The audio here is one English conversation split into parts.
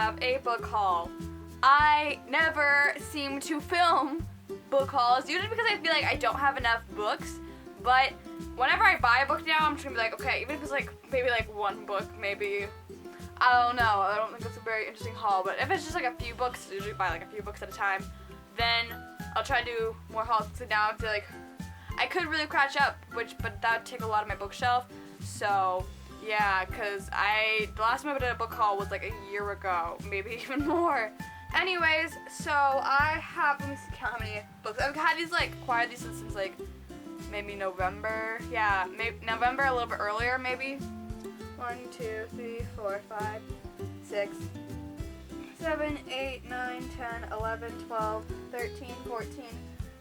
have a book haul. I never seem to film book hauls, usually because I feel like I don't have enough books, but whenever I buy a book now, I'm just gonna be like, okay, even if it's like, maybe like one book, maybe, I don't know, I don't think it's a very interesting haul, but if it's just like a few books, I usually buy like a few books at a time, then I'll try to do more hauls. So now I feel like I could really catch up, but that would take a lot of my bookshelf, so yeah, because the last time I did a book haul was like a year ago, maybe even more. Anyways, so I have, let me see, count how many books. I've had these, like, acquired these since like, maybe November. Yeah, maybe November, a little bit earlier, maybe. 1, 2, 3, 4, 5, 6, 7, 8, 9, 10, 11, 12, 13, 14,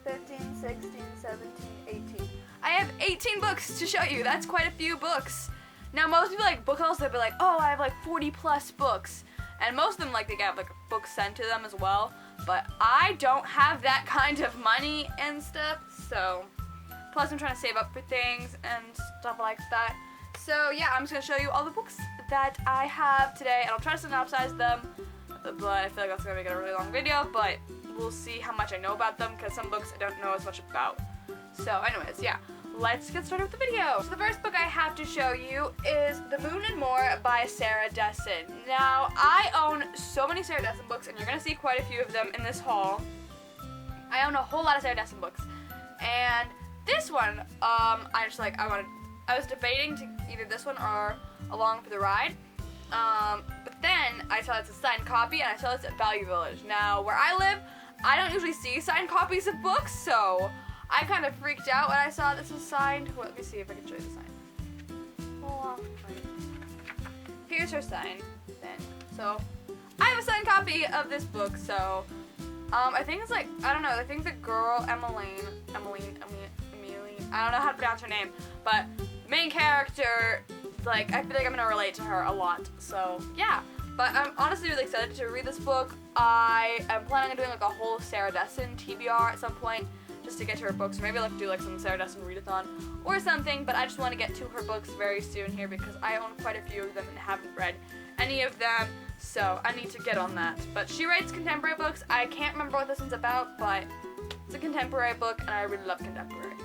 15, 16, 17, 18. I have 18 books to show you. That's quite a few books. Now, most people like book hauls, they'll be like, oh, I have like 40 plus books. And most of them, like, they get like books sent to them as well. But I don't have that kind of money and stuff, so. Plus, I'm trying to save up for things and stuff like that. So, yeah, I'm just going to show you all the books that I have today, and I'll try to synopsize them. But I feel like that's going to make it a really long video, but we'll see how much I know about them, because some books I don't know as much about. So, anyways, yeah. Let's get started with the video. So the first book I have to show you is The Moon and More by Sarah Dessen. Now, I own so many Sarah Dessen books, and you're gonna see quite a few of them in this haul. I own a whole lot of Sarah Dessen books. And this one, I was debating to either this one or Along for the Ride. But then I saw it's a signed copy, and I saw it's at Value Village. Now, where I live, I don't usually see signed copies of books, so I kind of freaked out when I saw this was signed. Well, let me see if I can show you the sign. Hold on. Here's her sign then. So, I have a signed copy of this book, so, I think it's like, I don't know, I think the girl, Emmeline, I don't know how to pronounce her name, but the main character, like, I feel like I'm gonna relate to her a lot, so, yeah. But I'm honestly really excited to read this book. I am planning on doing, like, a whole Sarah Dessen TBR at some point, just to get to her books, or maybe I'll like to do like some Sarah Dessen readathon or something, but I just want to get to her books very soon here because I own quite a few of them and haven't read any of them, so I need to get on that. But she writes contemporary books. I can't remember what this one's about, but it's a contemporary book, and I really love contemporary.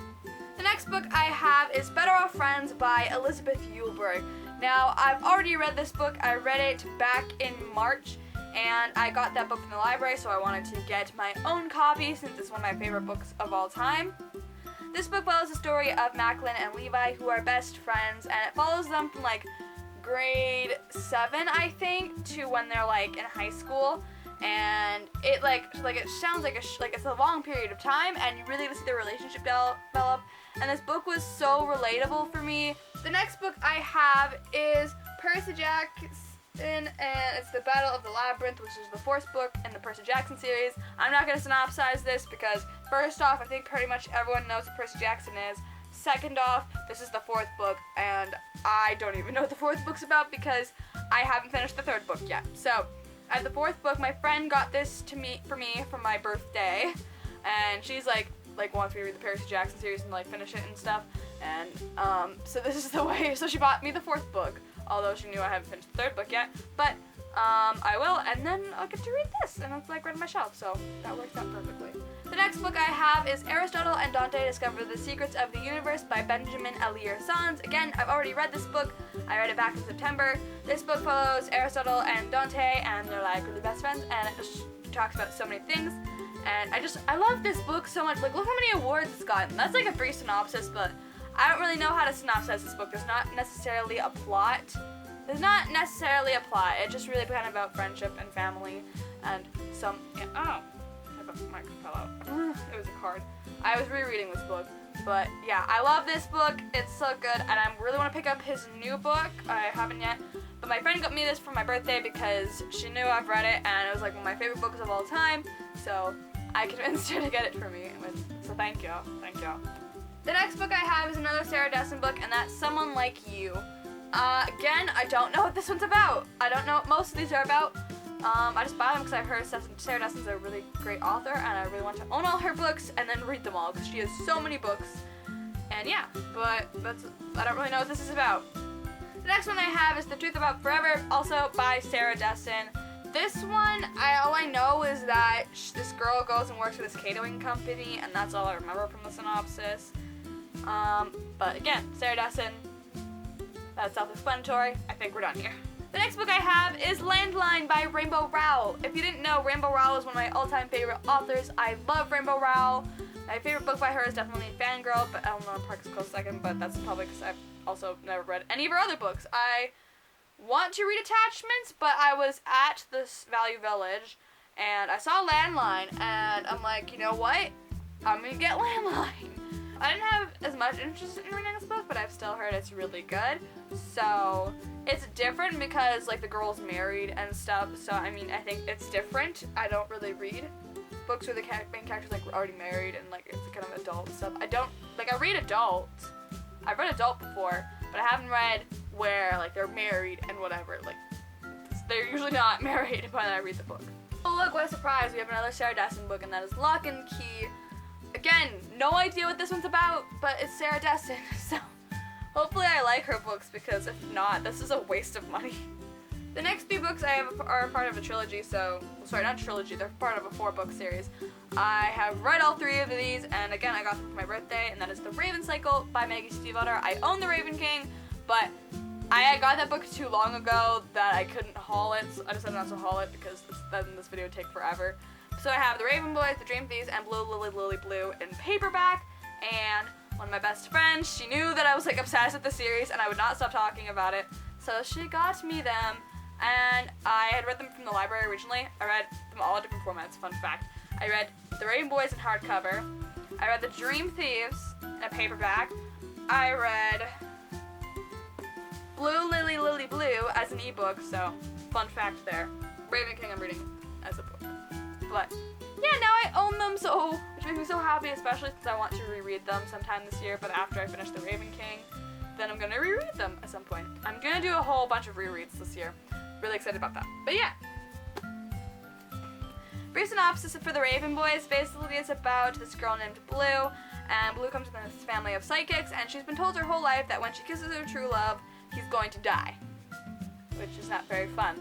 The next book I have is Better Off Friends by Elizabeth Eulberg. Now, I've already read this book. I read it back in March, and I got that book from the library, so I wanted to get my own copy since it's one of my favorite books of all time. This book follows the story of Macklin and Levi, who are best friends, and it follows them from like grade 7, I think, to when they're like in high school. And it it sounds like it's a long period of time, and you really get to see their relationship develop. And this book was so relatable for me. The next book I have is Percy Jackson, and it's The Battle of the Labyrinth, which is the 4th book in the Percy Jackson series. I'm not going to synopsize this because, first off, I think pretty much everyone knows what Percy Jackson is. Second off, this is the 4th book, and I don't even know what the 4th book's about because I haven't finished the 3rd book yet. So, at the 4th book, my friend got this for me for my birthday, and she's like wants me to read the Percy Jackson series and like finish it and stuff. And so this is the way. So she bought me the 4th book, although she knew I haven't finished the 3rd book yet. But I will, and then I'll get to read this, and it's like right on my shelf, so that works out perfectly. The next book I have is Aristotle and Dante Discover the Secrets of the Universe by Benjamin Elier Sanz. Again, I've already read this book. I read it back in September. This book follows Aristotle and Dante, and they're like really best friends, and it just talks about so many things. And I love this book so much. Like, look how many awards it's gotten. That's like a brief synopsis, but I don't really know how to synopsize this book. There's not necessarily a plot. It's just really kind of about friendship and family and some. Yeah, oh, my mic fell out. It was a card. I was rereading this book, but yeah, I love this book. It's so good, and I really want to pick up his new book. I haven't yet, but my friend got me this for my birthday because she knew I've read it, and it was like one of my favorite books of all time. So I convinced her to get it for me. So thank you. The next book I have is another Sarah Dessen book, and that's Someone Like You. Again, I don't know what this one's about. I don't know what most of these are about. I just buy them because I've heard Sarah Dessen's a really great author, and I really want to own all her books and then read them all because she has so many books. And yeah, but I don't really know what this is about. The next one I have is The Truth About Forever, also by Sarah Dessen. This one, all I know is that this girl goes and works for this catering company, and that's all I remember from the synopsis. But again, Sarah Dessen, that's self-explanatory. I think we're done here. The next book I have is Landline by Rainbow Rowell. If you didn't know, Rainbow Rowell is one of my all-time favorite authors. I love Rainbow Rowell. My favorite book by her is definitely Fangirl, but Eleanor Park is close second, but that's probably because I've also never read any of her other books. I want to read Attachments, but I was at this Value Village, and I saw Landline, and I'm like, you know what? I'm gonna get Landline. I didn't have as much interest in reading this book, but I've still heard it's really good. So it's different because like the girl's married and stuff. So I mean, I think it's different. I don't really read books where the main character's like already married and like it's kind of adult stuff. I read adult. I've read adult before, but I haven't read where like they're married and whatever. Like they're usually not married when I read the book. Oh look, what a surprise! We have another Sarah Dessen book, and that is Lock and Key. Again, no idea what this one's about, but it's Sarah Dessen, so hopefully I like her books, because if not, this is a waste of money. The next few books I have are part of a trilogy, sorry, not trilogy, they're part of a 4-book series. I have read all 3 of these, and again, I got them for my birthday, and that is The Raven Cycle by Maggie Stiefvater. I own The Raven King, but I got that book too long ago that I couldn't haul it, so I decided not to haul it because then this video would take forever. So I have The Raven Boys, The Dream Thieves, and Blue Lily Lily Blue in paperback, and one of my best friends, she knew that I was like obsessed with the series and I would not stop talking about it, so she got me them, and I had read them from the library originally. I read them all in different formats, fun fact. I read The Raven Boys in hardcover, I read The Dream Thieves in a paperback, I read Blue Lily Lily Blue as an ebook, so fun fact there. Raven King I'm reading as a book. But yeah, now I own them, which makes me so happy, especially since I want to reread them sometime this year, but after I finish The Raven King, then I'm gonna reread them at some point. I'm gonna do a whole bunch of rereads this year. Really excited about that. But yeah. Brief synopsis for The Raven Boys. Basically, it's about this girl named Blue, and Blue comes from this family of psychics, and she's been told her whole life that when she kisses her true love, he's going to die, which is not very fun.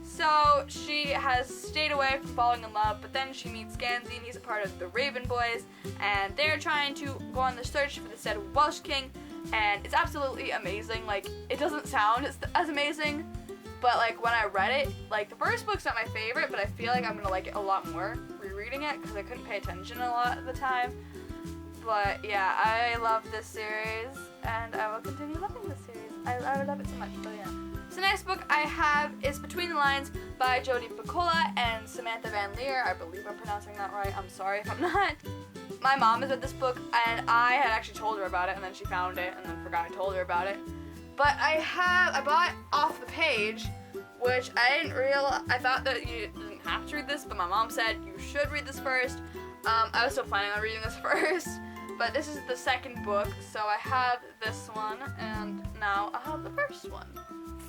So she has stayed away from falling in love, but then she meets Gansey, and he's a part of the Raven Boys, and they're trying to go on the search for the said Welsh King, and it's absolutely amazing. Like, it doesn't sound as amazing, but like when I read it, like the first book's not my favorite, but I feel like I'm gonna like it a lot more rereading it because I couldn't pay attention a lot of the time. But yeah, I love this series, and I will continue loving this series. I love it so much, but yeah. So the next book I have is Between the Lines by Jodi Picoult and Samantha Van Leer. I believe I'm pronouncing that right. I'm sorry if I'm not. My mom has read this book, and I had actually told her about it, and then she found it, and then forgot I told her about it. But I bought Off the Page, which I didn't realize. I thought that you didn't have to read this, but my mom said you should read this first. I was still planning on reading this first, but this is the second book, so I have this one, and now I have the first one.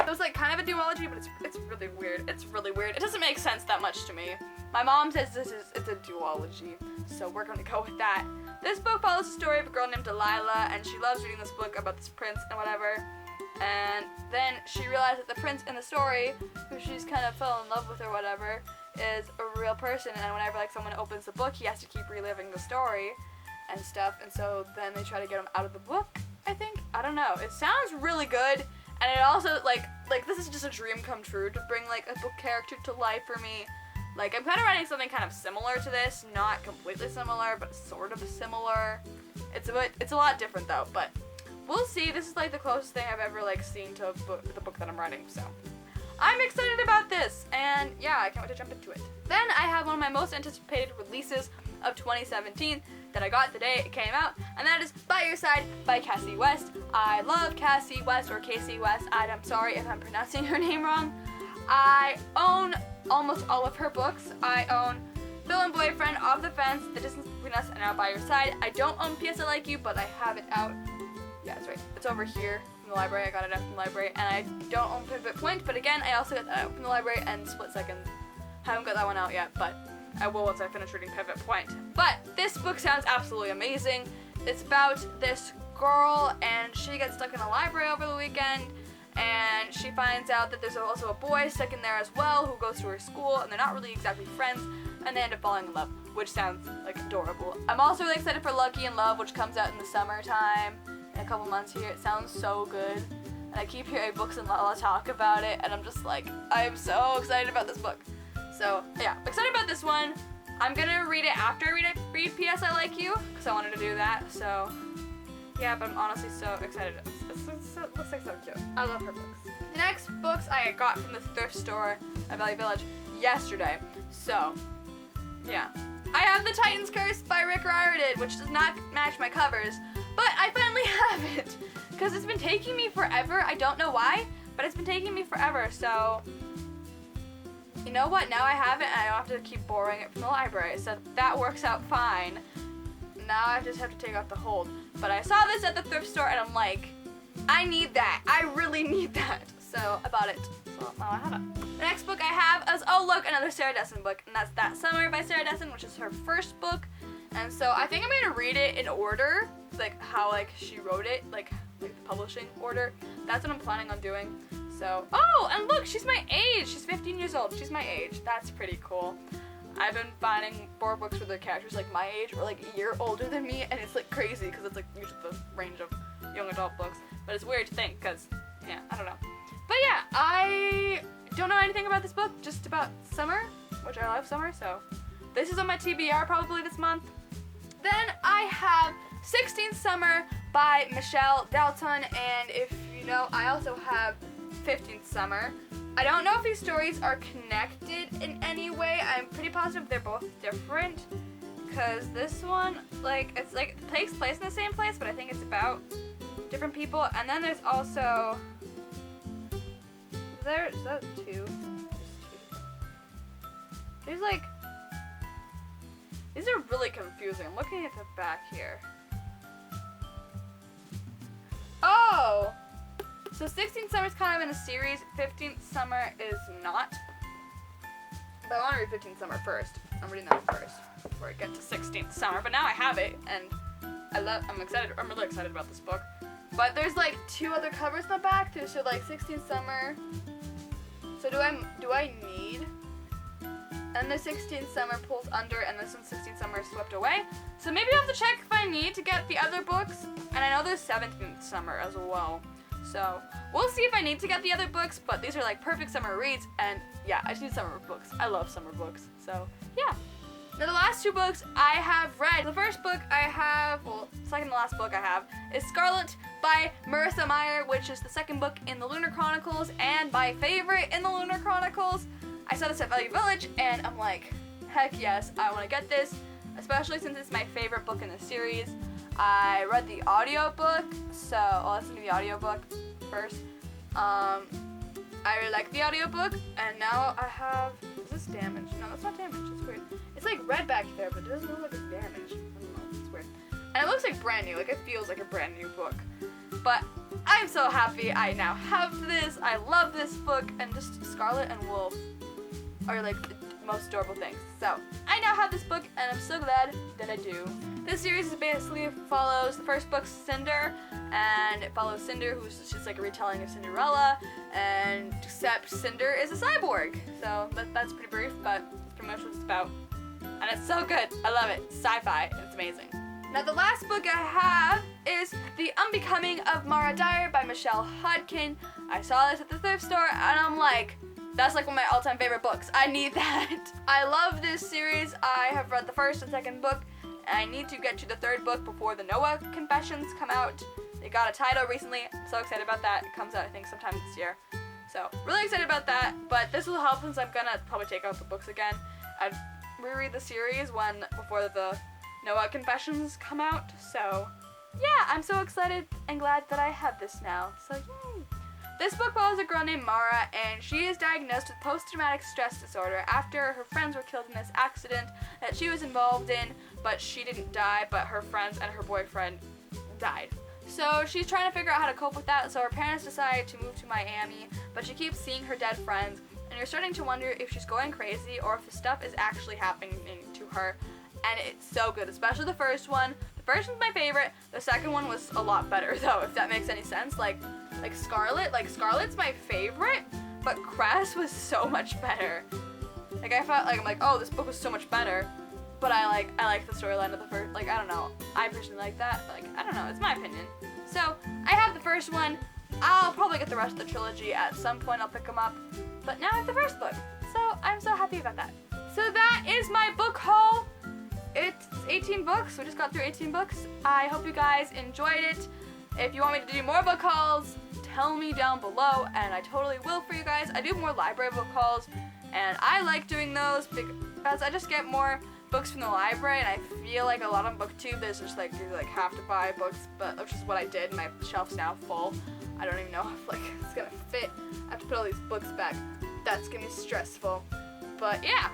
It was like kind of a duology, but it's really weird. It's really weird. It doesn't make sense that much to me. My mom says it's a duology, so we're gonna go with that. This book follows the story of a girl named Delilah, and she loves reading this book about this prince and whatever. And then she realized that the prince in the story, who she's kind of fell in love with or whatever, is a real person, and whenever like someone opens the book, he has to keep reliving the story and stuff, and so then they try to get him out of the book, I think? I don't know. It sounds really good, and it also, like this is just a dream come true to bring, like, a book character to life for me. Like, I'm kind of writing something kind of similar to this, not completely similar, but sort of similar. It's a lot different, though, but we'll see. This is, like, the closest thing I've ever, like, seen to the book that I'm writing, so I'm excited about this, and yeah, I can't wait to jump into it. Then I have one of my most anticipated releases of 2017 that I got the day it came out, and that is By Your Side by Cassie West. I love Cassie West, or Casey West. I'm sorry if I'm pronouncing her name wrong. I own almost all of her books. I own Bill and Boyfriend, Off the Fence, The Distance Between Us, and Now By Your Side. I don't own P.S. I Like You, but I have it out. Yeah, that's right. It's over here from the library. I got it out from the library, and I don't own Pivot Point, but again, I also got that out from the library, and Split Second. Haven't got that one out yet, but I will once I finish reading Pivot Point. But this book sounds absolutely amazing. It's about this girl, and she gets stuck in a library over the weekend, and she finds out that there's also a boy stuck in there as well who goes to her school, and they're not really exactly friends, and they end up falling in love, which sounds like adorable. I'm also really excited for Lucky in Love, which comes out in the summertime in a couple months here. It sounds so good, and I keep hearing Books and Lala talk about it, and I'm just like, I am so excited about this book. So yeah, excited about this one. I'm gonna read it after I read P.S. I Like You, because I wanted to do that, so yeah, but I'm honestly so excited. It looks like so cute. I love her books. The next books I got from the thrift store at Valley Village yesterday, so yeah. I have The Titan's Curse by Rick Riordan, which does not match my covers, but I finally have it, because it's been taking me forever. I don't know why, but it's been taking me forever, so you know what? Now I have it, and I don't have to keep borrowing it from the library, so that works out fine. Now I just have to take off the hold. But I saw this at the thrift store, and I'm like, I need that. I really need that. So I bought it. So now I have it. The next book I have is, oh look, another Sarah Dessen book, and that's That Summer by Sarah Dessen, which is her first book. And so I think I'm gonna read it in order, like how she wrote it, like the publishing order. That's what I'm planning on doing. So, oh, and look, she's my age. She's 15 years old. She's my age. That's pretty cool. I've been finding more books where the characters like my age or like a year older than me, and it's like crazy because it's like usually the range of young adult books. But it's weird to think because, yeah, I don't know. But yeah, I don't know anything about this book, just about summer, which I love summer, so this is on my TBR probably this month. Then I have 16th Summer by Michelle Dalton, and if you know, I also have 15th Summer. I don't know if these stories are connected in any way. I'm pretty positive they're both different, because this one, it takes place in the same place, but I think it's about different people. And then there's also, is that two? There's these are really confusing. I'm looking at the back here. Oh! So 16th Summer is kind of in a series, 15th Summer is not. But I want to read 15th Summer first. I'm reading that first before I get to 16th Summer. But now I have it, and I'm excited. I'm really excited about this book. But there's two other covers in the back. So 16th Summer. So do I need? And the 16th Summer pulls under, and this one's 16th Summer is swept away. So maybe I'll have to check if I need to get the other books. And I know there's 17th Summer as well. So we'll see if I need to get the other books, but these are perfect summer reads, and yeah, I just need summer books. I love summer books, so yeah. Now the last two books I have read. The first book I have, second to last book I have, is Scarlet by Marissa Meyer, which is the second book in the Lunar Chronicles, and my favorite in the Lunar Chronicles. I saw this at Valley Village, and I'm like, heck yes, I want to get this, especially since it's my favorite book in the series. I read the audiobook, so I'll listen to the audiobook first. I really like the audiobook, and now I have, is this damaged? No, that's not damaged, it's weird. It's red back there, but it doesn't look like it's damaged. I don't know, it's weird. And it looks brand new, it feels like a brand new book. But I'm so happy I now have this, I love this book, and just Scarlet and Wolf are the most adorable things. So, I now have this book, and I'm so glad that I do. This series basically follows the first book, Cinder, and it follows Cinder, who's just a retelling of Cinderella, and except Cinder is a cyborg. So that's pretty brief, but it's pretty much what it's about. And it's so good. I love it. Sci-fi. It's amazing. Now the last book I have is The Unbecoming of Mara Dyer by Michelle Hodkin. I saw this at the thrift store, and I'm like, that's one of my all-time favorite books. I need that. I love this series. I have read the first and second book. I need to get to the third book before the Noah Confessions come out. They got a title recently. I'm so excited about that. It comes out, I think, sometime this year. So, really excited about that. But this will help since I'm gonna probably take out the books again. I'd reread the series before the Noah Confessions come out. So, yeah, I'm so excited and glad that I have this now. So, yay! This book follows a girl named Mara, and she is diagnosed with post-traumatic stress disorder after her friends were killed in this accident that she was involved in, but she didn't die, but her friends and her boyfriend died. So she's trying to figure out how to cope with that, so her parents decide to move to Miami, but she keeps seeing her dead friends, and you're starting to wonder if she's going crazy or if the stuff is actually happening to her. And it's so good, especially the first one. The first one's my favorite. The second one was a lot better, though, if that makes any sense. like Scarlet. Like Scarlet's my favorite, but Cress was so much better. Like I felt like I'm like, oh, this book was so much better, but I like the storyline of the first. Like I don't know, I personally like that. But, like I don't know, it's my opinion. So I have the first one. I'll probably get the rest of the trilogy at some point. I'll pick them up, but now I have the first book, so I'm so happy about that. So that is my book haul. It's 18 books. We just got through 18 books. I hope you guys enjoyed it. If you want me to do more book hauls, tell me down below, and I totally will for you guys. I do more library book hauls, and I like doing those because I just get more books from the library, and I feel like a lot on BookTube there's just like you have to buy books, but which is what I did. My shelf's now full. I don't even know if like it's gonna fit. I have to put all these books back. That's gonna be stressful. But yeah,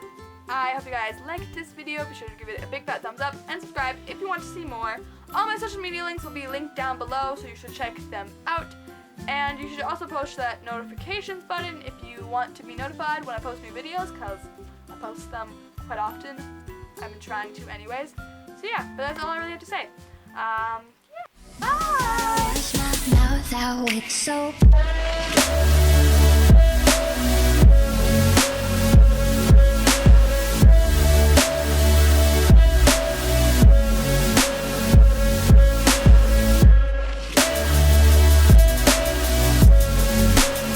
I hope you guys liked this video. Be sure to give it a big fat thumbs up and subscribe if you want to see more. All my social media links will be linked down below, so you should check them out. And you should also push that notifications button if you want to be notified when I post new videos, because I post them quite often. I've been trying to anyways. So yeah, but that's all I really have to say. Yeah. Bye! Wash my mouth out with soap.